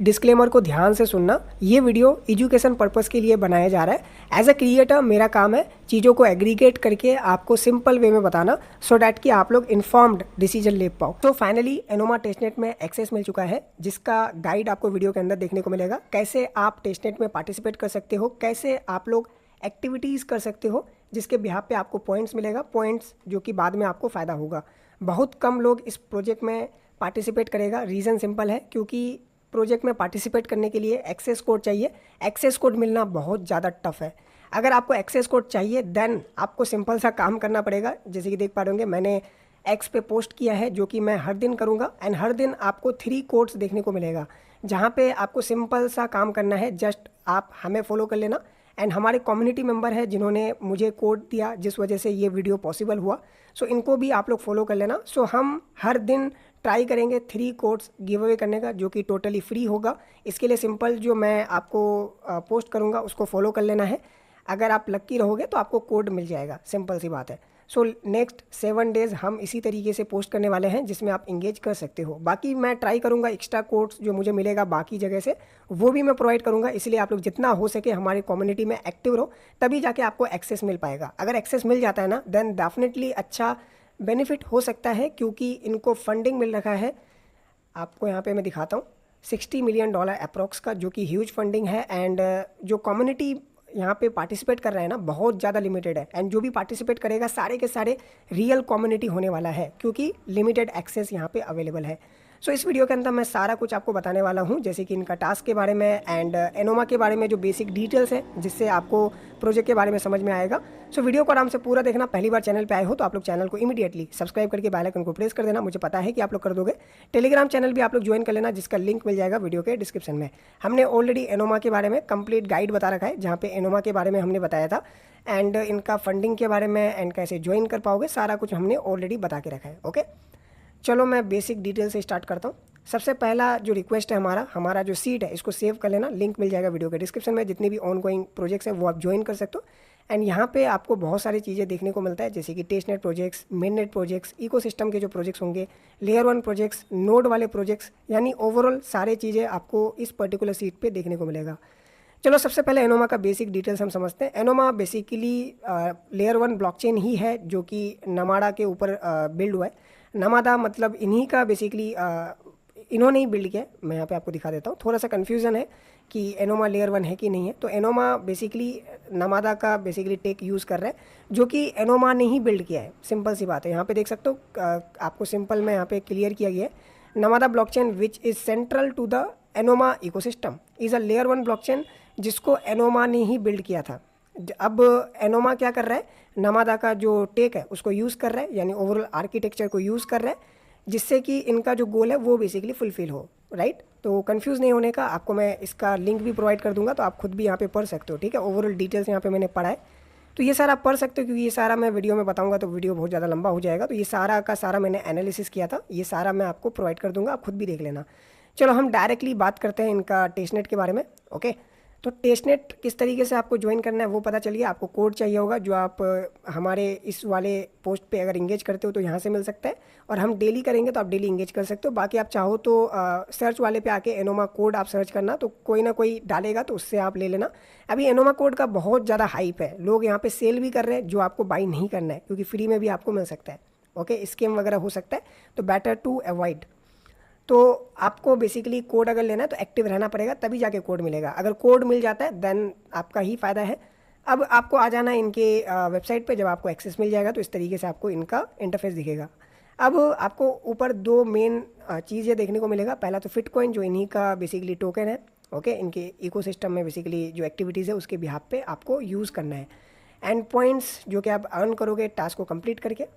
Disclaimer को ध्यान से सुनना। ये वीडियो एजुकेशन पर्पस के लिए बनाया जा रहा है। एज अ क्रिएटर मेरा काम है चीज़ों को एग्रीगेट करके आपको सिंपल वे में बताना, सो डैट कि आप लोग इन्फॉर्म्ड डिसीजन ले पाओ। तो फाइनली एनोमा टेस्टनेट में एक्सेस मिल चुका है, जिसका गाइड आपको वीडियो के अंदर देखने को मिलेगा। कैसे आप टेस्टनेट में पार्टिसिपेट कर सकते हो, कैसे आप लोग एक्टिविटीज़ कर सकते हो, जिसके बिहाफ पे आपको पॉइंट्स मिलेगा, पॉइंट्स जो कि बाद में आपको फ़ायदा होगा। बहुत कम लोग इस प्रोजेक्ट में पार्टिसिपेट करेगा। रीज़न सिंपल है, क्योंकि प्रोजेक्ट में पार्टिसिपेट करने के लिए एक्सेस कोड चाहिए। एक्सेस कोड मिलना बहुत ज़्यादा टफ है। अगर आपको एक्सेस कोड चाहिए देन आपको सिंपल सा काम करना पड़ेगा। जैसे कि देख पा रहे होंगे, मैंने एक्स पे पोस्ट किया है, जो कि मैं हर दिन करूँगा। एंड हर दिन आपको 3 कोड्स देखने को मिलेगा, जहाँ पे आपको सिंपल सा काम करना है। जस्ट आप हमें फॉलो कर लेना। एंड हमारे कम्युनिटी मेंबर है जिन्होंने मुझे कोड दिया, जिस वजह से ये वीडियो पॉसिबल हुआ। सो इनको भी आप लोग फॉलो कर लेना। सो हम हर दिन ट्राई करेंगे 3 कोड्स गिव अवे करने का, जो कि टोटली फ्री होगा। इसके लिए सिंपल जो मैं आपको पोस्ट करूँगा उसको फॉलो कर लेना है। अगर आप लक्की रहोगे तो आपको कोड मिल जाएगा, सिंपल सी बात है। सो नेक्स्ट 7 डेज़ हम इसी तरीके से पोस्ट करने वाले हैं, जिसमें आप इंगेज कर सकते हो। बाकी मैं ट्राई करूँगा एक्स्ट्रा कोड्स जो मुझे मिलेगा बाकी जगह से, वो भी मैं प्रोवाइड करूँगा। इसलिए आप लोग जितना हो सके हमारी कम्युनिटी में एक्टिव रहो, तभी जाके आपको एक्सेस मिल पाएगा। अगर एक्सेस मिल जाता है ना, देन डेफिनेटली अच्छा बेनिफिट हो सकता है, क्योंकि इनको फंडिंग मिल रखा है। आपको यहाँ पे मैं दिखाता हूँ, $60 मिलियन अप्रॉक्स का, जो कि ह्यूज फंडिंग है। एंड जो कम्युनिटी यहाँ पे पार्टिसिपेट कर रहा है ना, बहुत ज़्यादा लिमिटेड है। एंड जो भी पार्टिसिपेट करेगा सारे के सारे रियल कम्युनिटी होने वाला है, क्योंकि लिमिटेड एक्सेस यहाँ पे अवेलेबल है। सो इस वीडियो के अंदर मैं सारा कुछ आपको बताने वाला हूँ, जैसे कि इनका टास्क के बारे में एंड एनोमा के बारे में, जो बेसिक डिटेल्स है, जिससे आपको प्रोजेक्ट के बारे में समझ में आएगा। सो वीडियो को आराम से पूरा देखना। पहली बार चैनल पे आए हो तो आप लोग चैनल को इमीडिएटली सब्सक्राइब करके बेल आइकन को प्रेस कर देना। मुझे पता है कि आप लोग कर दोगे। टेलीग्राम चैनल भी आप लोग ज्वाइन कर लेना, जिसका लिंक मिल जाएगा वीडियो के डिस्क्रिप्शन में। हमने ऑलरेडी एनोमा के बारे में कंप्लीट गाइड बता रखा है, जहाँ पे एनोमा के बारे में हमने बताया था, एंड इनका फंडिंग के बारे में एंड कैसे ज्वाइन कर पाओगे, सारा कुछ हमने ऑलरेडी बता के रखा है। ओके, चलो मैं बेसिक डिटेल से स्टार्ट करता हूँ। सबसे पहला जो रिक्वेस्ट है, हमारा जो सीट है, इसको सेव कर लेना। लिंक मिल जाएगा वीडियो के डिस्क्रिप्शन में। जितने भी ऑनगोइंग प्रोजेक्ट्स हैं वो आप ज्वाइन कर सकते हो। एंड यहाँ पे आपको बहुत सारी चीज़ें देखने को मिलता है, जैसे कि testnet projects, mainnet projects, ecosystem के जो प्रोजेक्ट्स होंगे, लेयर 1 प्रोजेक्ट्स, नोड वाले प्रोजेक्ट्स, यानी ओवरऑल सारे चीज़ें आपको इस पर्टिकुलर सीट पर देखने को मिलेगा। चलो सबसे पहले एनोमा का बेसिक डिटेल्स हम समझते हैं। एनोमा बेसिकली लेयर 1 ब्लॉकचेन ही है, जो कि नमाडा के ऊपर बिल्ड हुआ है। नमाडा मतलब इन्हीं का बेसिकली इन्होंने ही बिल्ड किया है। मैं यहाँ पे आपको दिखा देता हूँ। थोड़ा सा कन्फ्यूज़न है कि एनोमा लेयर 1 है कि नहीं है। तो एनोमा बेसिकली नमाडा का बेसिकली टेक यूज़ कर रहा है, जो कि एनोमा ने ही बिल्ड किया है। सिंपल सी बात है। यहाँ पे देख सकते हो, आपको सिंपल में यहाँ पे क्लियर किया गया है। Namada blockchain which is central to the Anoma ecosystem is a layer 1 blockchain, जिसको एनोमा ने ही बिल्ड किया था। अब एनोमा क्या कर रहा है, नमाडा का जो टेक है उसको यूज़ कर रहा है, यानी ओवरऑल आर्किटेक्चर को यूज़ कर रहा है, जिससे कि इनका जो गोल है वो बेसिकली फुलफिल हो। राइट, तो कंफ्यूज नहीं होने का, आपको मैं इसका लिंक भी प्रोवाइड कर दूंगा, तो आप खुद भी यहाँ पे पढ़ सकते हो। ठीक है, ओवरऑल डिटेल्स यहाँ पे मैंने पढ़ा है, तो ये सारा आप पढ़ सकते हो, क्योंकि ये सारा मैं वीडियो में बताऊंगा तो वीडियो बहुत ज़्यादा लंबा हो जाएगा। तो ये सारा का सारा मैंने एनालिसिस किया था, ये सारा मैं आपको प्रोवाइड कर दूंगा, आप खुद भी देख लेना। चलो हम डायरेक्टली बात करते हैं इनका टेस्टनेट के बारे में। ओके, तो टेस्टनेट किस तरीके से आपको ज्वाइन करना है वो पता चलिए। आपको कोड चाहिए होगा, जो आप हमारे इस वाले पोस्ट पे अगर इंगेज करते हो तो यहाँ से मिल सकता है, और हम डेली करेंगे तो आप डेली इंगेज कर सकते हो। बाकी आप चाहो तो सर्च वाले पे आके एनोमा कोड आप सर्च करना, तो कोई ना कोई डालेगा तो उससे आप ले लेना। अभी एनोमा कोड का बहुत ज़्यादा हाइप है, लोग यहाँ पर सेल भी कर रहे हैं, जो आपको बाई नहीं करना है, क्योंकि फ्री में भी आपको मिल सकता है। ओके, स्कैम वगैरह हो सकता है, तो बेटर टू अवॉइड। तो आपको बेसिकली कोड अगर लेना है तो एक्टिव रहना पड़ेगा, तभी जाके कोड मिलेगा। अगर कोड मिल जाता है देन आपका ही फ़ायदा है। अब आपको आ जाना इनके वेबसाइट पे। जब आपको एक्सेस मिल जाएगा तो इस तरीके से आपको इनका इंटरफेस दिखेगा। अब आपको ऊपर 2 मेन चीज़ें देखने को मिलेगा। पहला तो फिटकॉइन, जो इन्हीं का बेसिकली टोकन है। ओके, इनके इकोसिस्टम में बेसिकली जो एक्टिविटीज़ है उसके बिहाफ पे आपको यूज़ करना है। एंड पॉइंट्स जो कि आप अर्न करोगे टास्क को कंप्लीट करके।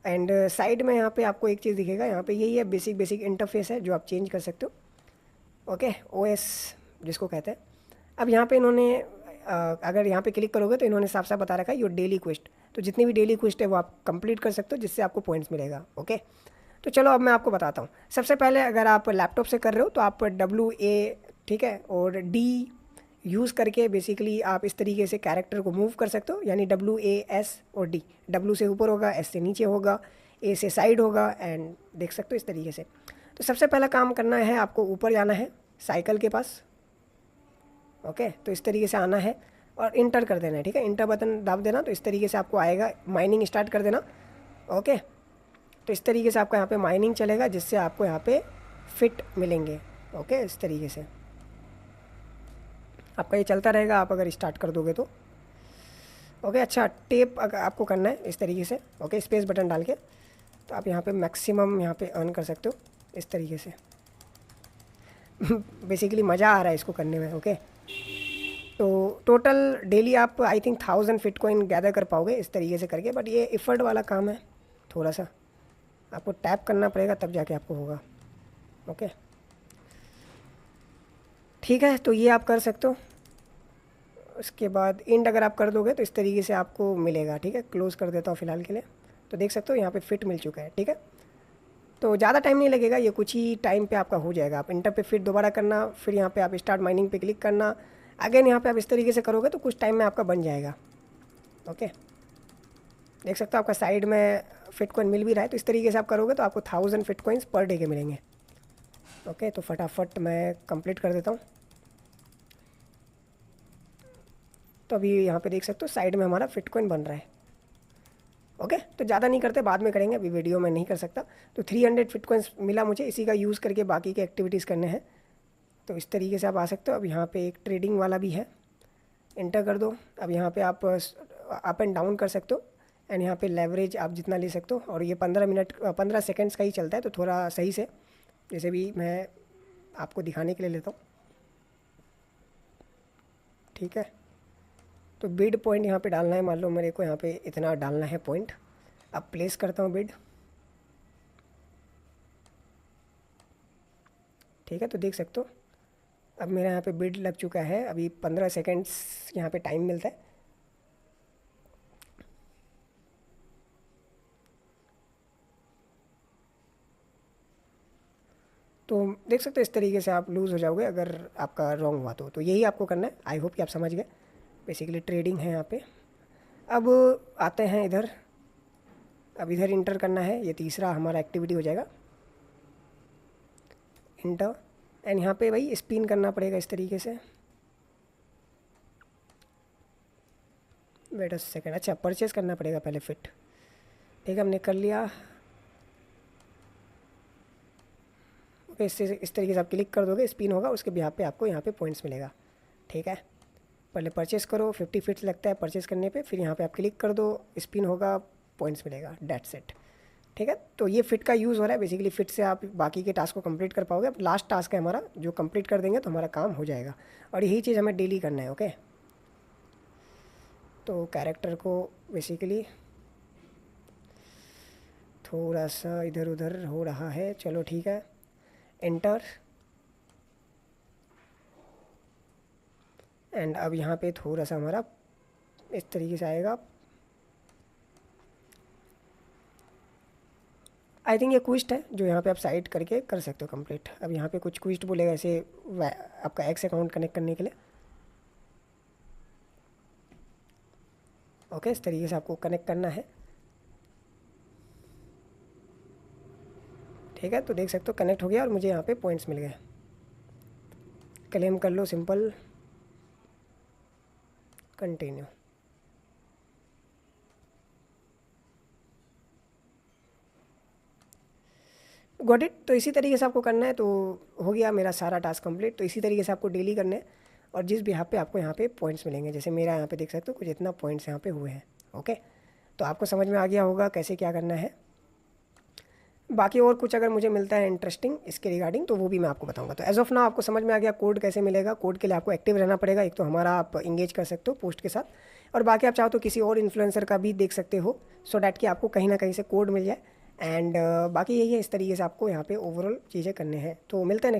एंड साइड में यहाँ पे आपको एक चीज़ दिखेगा, यहाँ पे यही है बेसिक इंटरफेस है, जो आप चेंज कर सकते हो। ओके, ओएस जिसको कहते हैं। अब यहाँ पे इन्होंने अगर यहाँ पे क्लिक करोगे तो इन्होंने साफ साफ बता रखा है योर डेली क्वेस्ट। तो जितनी भी डेली क्वेस्ट है वो आप कंप्लीट कर सकते हो, जिससे आपको पॉइंट्स मिलेगा। ओके, तो चलो अब मैं आपको बताता हूँ। सबसे पहले अगर आप लैपटॉप से कर रहे हो तो आप WA, ठीक है, और D यूज़ करके बेसिकली आप इस तरीके से कैरेक्टर को मूव कर सकते हो, यानी WAS और D। W से ऊपर होगा, S से नीचे होगा, A से साइड होगा, एंड देख सकते हो इस तरीके से। तो सबसे पहला काम करना है, आपको ऊपर जाना है। साइकिल के पास। ओके, तो इस तरीके से आना है और इंटर कर देना है। ठीक है, इंटर बटन दाब देना, तो इस तरीके से आपको आएगा। माइनिंग स्टार्ट कर देना। ओके, तो इस तरीके से आपका यहाँ पे माइनिंग चलेगा, जिससे आपको यहाँ पे फिट मिलेंगे। ओके, इस तरीके से आपका ये चलता रहेगा, आप अगर स्टार्ट कर दोगे तो। ओके, अच्छा, टेप अगर आपको करना है इस तरीके से। ओके, स्पेस बटन डाल के, तो आप यहाँ पे मैक्सिमम यहाँ पे अर्न कर सकते हो इस तरीके से। बेसिकली मज़ा आ रहा है इसको करने में। ओके, तो टोटल डेली आप I think 1000 fit coin gather कर पाओगे इस तरीके से करके। बट ये एफर्ट वाला काम है, थोड़ा सा आपको टैप करना पड़ेगा तब जाके आपको होगा। ओके, ठीक है, तो ये आप कर सकते हो। उसके बाद इंड अगर आप कर दोगे तो इस तरीके से आपको मिलेगा। ठीक है, क्लोज़ कर देता हूँ फ़िलहाल के लिए। तो देख सकते हो यहाँ पे फिट मिल चुका है। ठीक है, तो ज़्यादा टाइम नहीं लगेगा, ये कुछ ही टाइम पे आपका हो जाएगा। आप इंटर पे फिट दोबारा करना, फिर यहाँ पे आप स्टार्ट माइनिंग पे क्लिक करना, अगेन यहाँ पे आप इस तरीके से करोगे तो कुछ टाइम में आपका बन जाएगा। ओके, देख सकते हो आपका साइड में फिट कॉइन मिल भी रहा है। तो इस तरीके से आप करोगे तो आपको 1000 फिट कॉइन्स पर डे के मिलेंगे। ओके, तो फटाफट मैं कंप्लीट कर देता हूँ। तो अभी यहाँ पे देख सकते हो साइड में हमारा फिट कॉइन बन रहा है। ओके, तो ज़्यादा नहीं करते, बाद में करेंगे, अभी वीडियो में नहीं कर सकता। तो 300 फिट कॉइन्स मिला मुझे, इसी का यूज़ करके बाकी के एक्टिविटीज़ करने हैं। तो इस तरीके से आप आ सकते हो। अब यहाँ पे एक ट्रेडिंग वाला भी है, इंटर कर दो। अब यहाँ पे आप अप एंड डाउन कर सकते हो, एंड यहाँ पे लेवरेज आप जितना ले सकते हो। और ये 15 सेकेंड्स का ही चलता है, तो थोड़ा सही से, जैसे भी मैं आपको दिखाने के लिए लेता हूँ। ठीक है, तो बिड पॉइंट यहाँ पे डालना है। मान लो मेरे को यहाँ पे इतना डालना है पॉइंट। अब प्लेस करता हूँ बिड। ठीक है, तो देख सकते हो अब मेरा यहाँ पे बिड लग चुका है। अभी 15 सेकेंड्स यहाँ पे टाइम मिलता है। तो देख सकते हो इस तरीके से आप लूज़ हो जाओगे अगर आपका रॉन्ग हुआ तो यही आपको करना है। आई होप कि आप समझ गए। बेसिकली ट्रेडिंग है यहाँ पे। अब आते हैं इधर। अब इधर इंटर करना है, ये तीसरा हमारा एक्टिविटी हो जाएगा, इंटर। एंड यहाँ पे भाई स्पिन करना पड़ेगा इस तरीके से। वेट अ सेकेंड, अच्छा परचेज़ करना पड़ेगा पहले फिट। ठीक है, हमने कर लिया। ओके, इससे इस तरीके से आप क्लिक कर दोगे, स्पिन होगा, उसके बिहाफ पे आपको यहाँ पे पॉइंट्स मिलेगा। ठीक है, पहले परचेज़ करो, 50 फिट्स लगता है परचेज़ करने पे, फिर यहाँ पे आप क्लिक कर दो, स्पिन होगा, पॉइंट्स मिलेगा, डेट्स इट। ठीक है, तो ये फिट का यूज़ हो रहा है। बेसिकली फिट से आप बाकी के टास्क को कंप्लीट कर पाओगे। अब लास्ट टास्क है हमारा, जो कंप्लीट कर देंगे तो हमारा काम हो जाएगा, और यही चीज़ हमें डेली करना है। ओके, तो कैरेक्टर को बेसिकली थोड़ा सा इधर उधर हो रहा है, चलो ठीक है, एंटर। एंड अब यहाँ पे थोड़ा सा हमारा इस तरीके से आएगा। आई थिंक ये क्विस्ट है जो यहाँ पे आप साइड करके कर सकते हो कंप्लीट। अब यहाँ पे कुछ क्विस्ट बोलेगा ऐसे आपका एक्स अकाउंट कनेक्ट करने के लिए। ओके, इस तरीके से आपको कनेक्ट करना है। ठीक है, तो देख सकते हो कनेक्ट हो गया और मुझे यहाँ पे पॉइंट्स मिल गए। क्लेम कर लो, सिंपल, कंटिन्यू। Got it. तो इसी तरीके से आपको करना है। तो हो गया मेरा सारा टास्क कंप्लीट। तो इसी तरीके से आपको डेली करने हैं, और जिस भी यहाँ पे आपको यहाँ पे पॉइंट्स मिलेंगे, जैसे मेरा यहाँ पे देख सकते हो कुछ इतना पॉइंट्स यहाँ पे हुए हैं। ओके, तो आपको समझ में आ गया होगा कैसे क्या करना है। बाकी और कुछ अगर मुझे मिलता है इंटरेस्टिंग इसके रिगार्डिंग, तो वो भी मैं आपको बताऊंगा। तो एज ऑफ नाउ आपको समझ में आ गया कोड कैसे मिलेगा। कोड के लिए आपको एक्टिव रहना पड़ेगा। एक तो हमारा आप इंगेज कर सकते हो पोस्ट के साथ, और बाकी आप चाहो तो किसी और इन्फ्लुएंसर का भी देख सकते हो, सो डैट कि आपको कहीं ना कहीं से कोड मिल जाए। एंड बाकी यही है, इस तरीके से आपको यहाँ पे ओवरऑल चीज़ें करने हैं। तो मिलते हैं नेक्स्ट